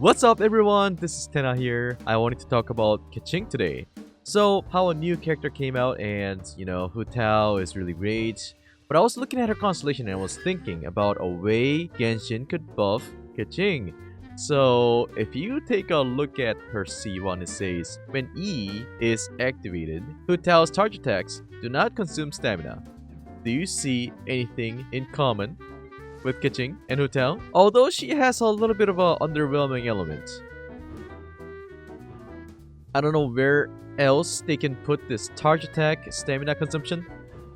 What's up everyone, this is Tenha here. I wanted to talk about Keqing today. So, how a new character came out and, Hu Tao is really great. But I was looking at her constellation and I was thinking about a way Genshin could buff Keqing. So, if you take a look at her C1, it says, when E is activated, Hu Tao's charge attacks do not consume stamina. Do you see anything in common with Keqing and Hu Tao? Although she has a little bit of an underwhelming element. I don't know where else they can put this charge attack stamina consumption,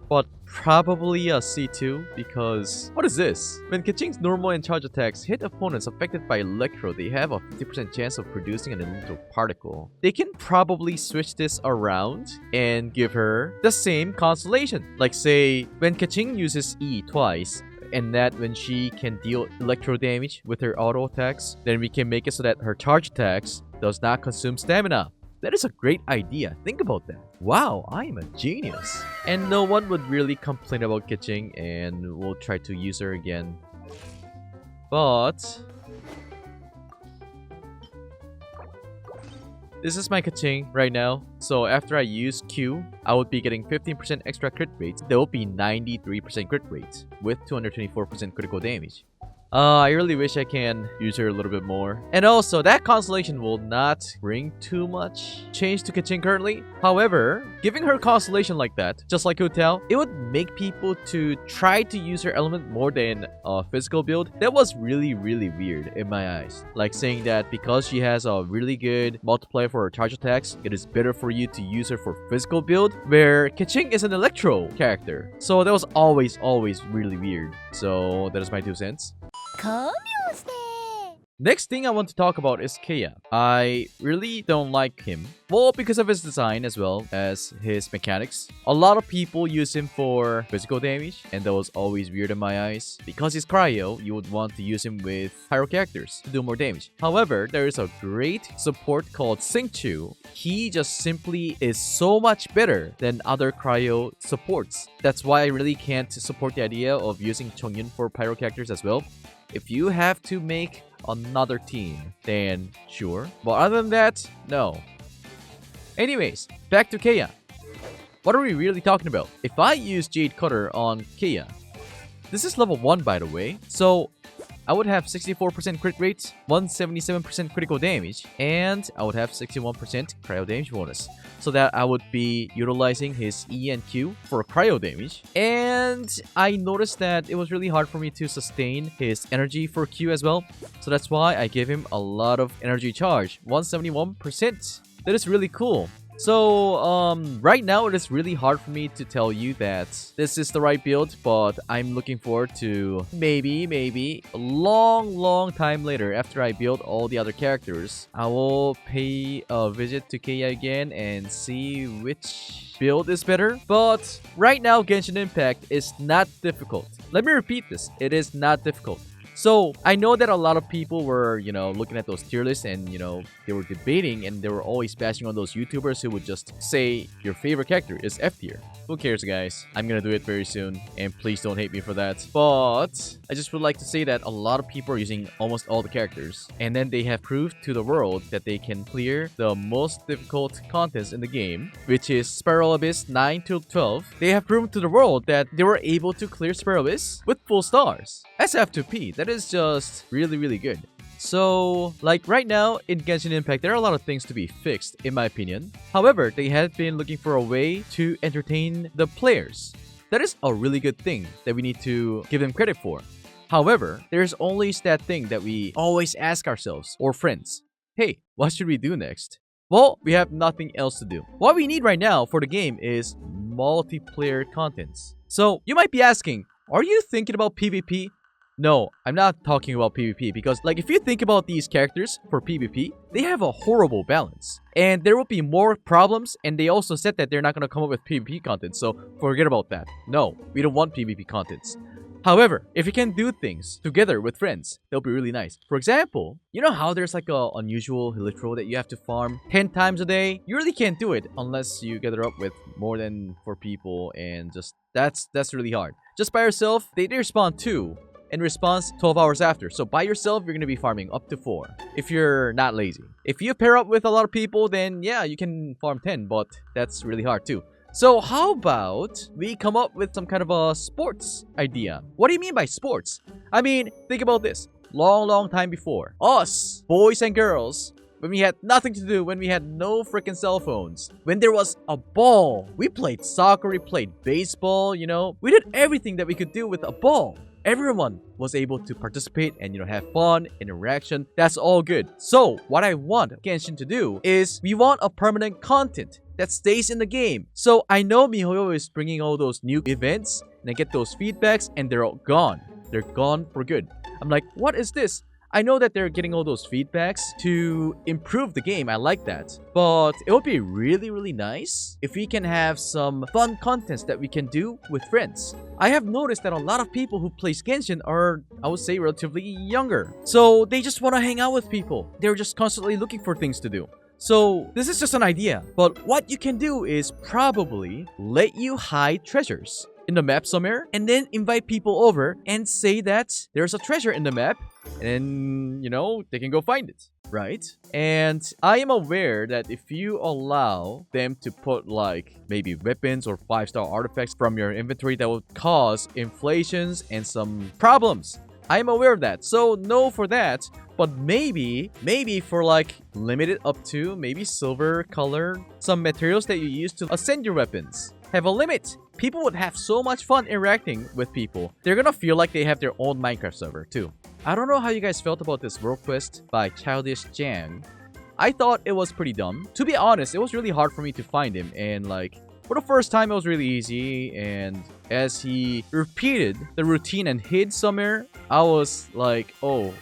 but probably a C2 because what is this? When Keqing's normal and charge attacks hit opponents affected by electro, they have a 50% chance of producing an elemental particle. They can probably switch this around and give her the same constellation. Like say, when Keqing uses E twice, and that when she can deal electro damage with her auto attacks, then we can make it so that her charge attacks does not consume stamina. That is a great idea. Think about that. Wow, I am a genius. And no one would really complain about Keqing and we'll try to use her again. But this is my Keqing right now. So after I use Q, I would be getting 15% extra crit rates. There will be 93% crit rates with 224% critical damage. I really wish I can use her a little bit more. And also, that constellation will not bring too much change to Keqing currently. However, giving her constellation like that, just like Hu Tao, it would make people to try to use her element more than a physical build. That was really weird in my eyes. Like saying that because she has a really good multiplier for her charge attacks, it is better for you to use her for physical build, where Keqing is an electro character. So that was always really weird. So that is my 2 cents. Next thing I want to talk about is Kaeya. I really don't like him. Well, because of his design as well as his mechanics. A lot of people use him for physical damage, and that was always weird in my eyes. Because he's cryo, you would want to use him with pyro characters to do more damage. However, there is a great support called Xingqiu. He just simply is so much better than other cryo supports. That's why I really can't support the idea of using Chongyun for pyro characters as well. If you have to make another team, then sure. But other than that, no. Anyways, back to Kaeya. What are we really talking about? If I use Jade Cutter on Kaeya, this is level 1 by the way, so I would have 64% crit rate, 177% critical damage, and I would have 61% cryo damage bonus. So that I would be utilizing his E and Q for cryo damage. And I noticed that it was really hard for me to sustain his energy for Q as well. So that's why I gave him a lot of energy charge, 171%. That is really cool. So, right now it is really hard for me to tell you that this is the right build, but I'm looking forward to maybe a long time later after I build all the other characters, I will pay a visit to Kaeya again and see which build is better. But right now, Genshin Impact is not difficult. Let me repeat this, it is not difficult. So, I know that a lot of people were, looking at those tier lists and, they were debating and they were always bashing on those YouTubers who would just say your favorite character is F tier. Who cares, guys? I'm gonna do it very soon, and please don't hate me for that. But I just would like to say that a lot of people are using almost all the characters, and then they have proved to the world that they can clear the most difficult contest in the game, which is Spiral Abyss 9 to 12. They have proven to the world that they were able to clear Spiral Abyss with full stars. SF2P, that is just really good. So, like right now in Genshin Impact, there are a lot of things to be fixed, in my opinion. However, they have been looking for a way to entertain the players. That is a really good thing that we need to give them credit for. However, there's always that thing that we always ask ourselves, or friends, hey, what should we do next? Well, we have nothing else to do. What we need right now for the game is multiplayer contents. So, you might be asking, are you thinking about PvP? No, I'm not talking about PvP because, if you think about these characters for PvP, they have a horrible balance. And there will be more problems, and they also said that they're not going to come up with PvP content, so forget about that. No, we don't want PvP contents. However, if you can do things together with friends, that'll be really nice. For example, you know how there's like a unusual Hilichurl that you have to farm 10 times a day? You really can't do it unless you gather up with more than 4 people, and just that's really hard. Just by yourself, they respawn too. and respawns 12 hours after. So by yourself, you're going to be farming up to 4 if you're not lazy. If you pair up with a lot of people, then yeah, you can farm 10, but that's really hard too. So how about we come up with some kind of a sports idea? What do you mean by sports? I mean, think about this. Long time before, us, boys and girls, when we had nothing to do, when we had no freaking cell phones, when there was a ball, we played soccer, we played baseball, you know, we did everything that we could do with a ball. Everyone was able to participate and, you know, have fun, interaction. That's all good. So what I want Genshin to do is we want a permanent content that stays in the game. So I know Mihoyo is bringing all those new events and I get those feedbacks and they're all gone. They're gone for good. I'm like, what is this? I know that they're getting all those feedbacks to improve the game. I like that. But it would be really nice if we can have some fun contents that we can do with friends. I have noticed that a lot of people who play Genshin are, I would say, relatively younger. So they just want to hang out with people. They're just constantly looking for things to do. So this is just an idea. But what you can do is probably let you hide treasures in the map somewhere and then invite people over and say that there's a treasure in the map and then, you know, they can go find it, right? And I am aware that if you allow them to put like maybe weapons or 5-star artifacts from your inventory, that will cause inflations and some problems. I am aware of that, so no for that. But maybe for like limited up to maybe silver color, some materials that you use to ascend your weapons have a limit. People would have so much fun interacting with people. They're gonna feel like they have their own Minecraft server too. I don't know how you guys felt about this world quest by Childish Jang. I thought it was pretty dumb. To be honest, it was really hard for me to find him, and like for the first time it was really easy, and as he repeated the routine and hid somewhere, I was like, oh,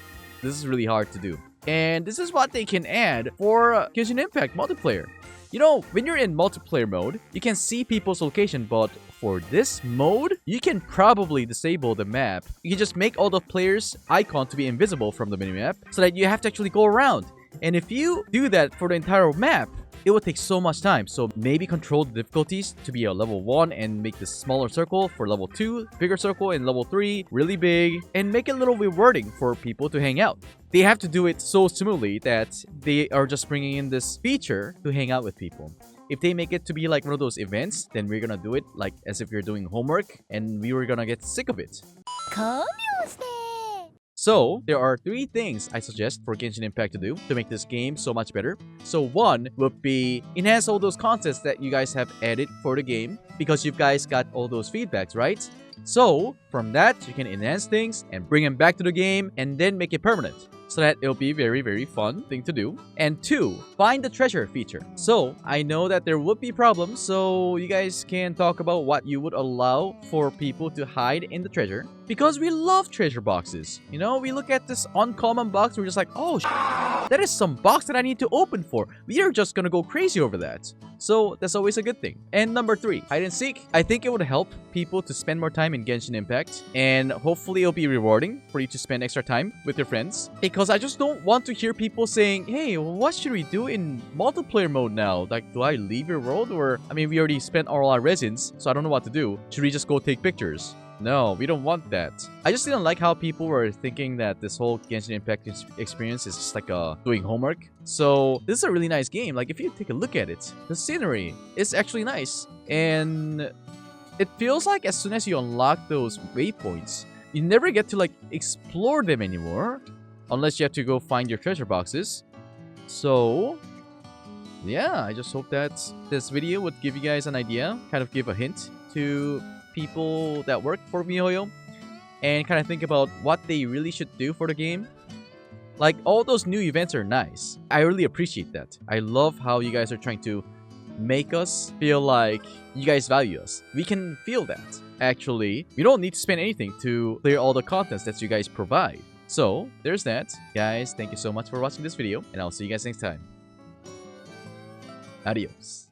this is really hard to do. And this is what they can add for Genshin Impact multiplayer. You know, when you're in multiplayer mode, you can see people's location, but for this mode, you can probably disable the map. You can just make all the players' icon to be invisible from the minimap so that you have to actually go around. And if you do that for the entire map, it would take so much time. So maybe control the difficulties to be a level 1 and make this smaller circle for level 2, bigger circle in level 3, really big, and make it a little rewarding for people to hang out. They have to do it so smoothly that they are just bringing in this feature to hang out with people. If they make it to be like one of those events, then we're gonna do it like as if you're doing homework and we were gonna get sick of it. So, there are 3 things I suggest for Genshin Impact to do to make this game so much better. So 1 would be enhance all those contents that you guys have added for the game because you guys got all those feedbacks, right? So, from that, you can enhance things and bring them back to the game and then make it permanent, so that it'll be very fun thing to do. And 2, find the treasure feature. So, I know that there would be problems, so you guys can talk about what you would allow for people to hide in the treasure. Because we love treasure boxes. You know, we look at this uncommon box, we're just like, oh, that is some box that I need to open for. We are just gonna go crazy over that. So that's always a good thing. And number 3, hide and seek. I think it would help people to spend more time in Genshin Impact. And hopefully it'll be rewarding for you to spend extra time with your friends. Because I just don't want to hear people saying, hey, what should we do in multiplayer mode now? Like, do I leave your world? Or, I mean, we already spent all our resins, so I don't know what to do. Should we just go take pictures? No, we don't want that. I just didn't like how people were thinking that this whole Genshin Impact experience is just like doing homework. So this is a really nice game. Like if you take a look at it, the scenery is actually nice. And it feels like as soon as you unlock those waypoints, you never get to like explore them anymore. Unless you have to go find your treasure boxes. So yeah, I just hope that this video would give you guys an idea, kind of give a hint to people that work for Mihoyo and kind of think about what they really should do for the game. Like all those new events are nice. I really appreciate that. I love how you guys are trying to make us feel like you guys value us. We can feel that. Actually, we don't need to spend anything to clear all the contents that you guys provide. So there's that. Guys, thank you so much for watching this video and I'll see you guys next time. Adios.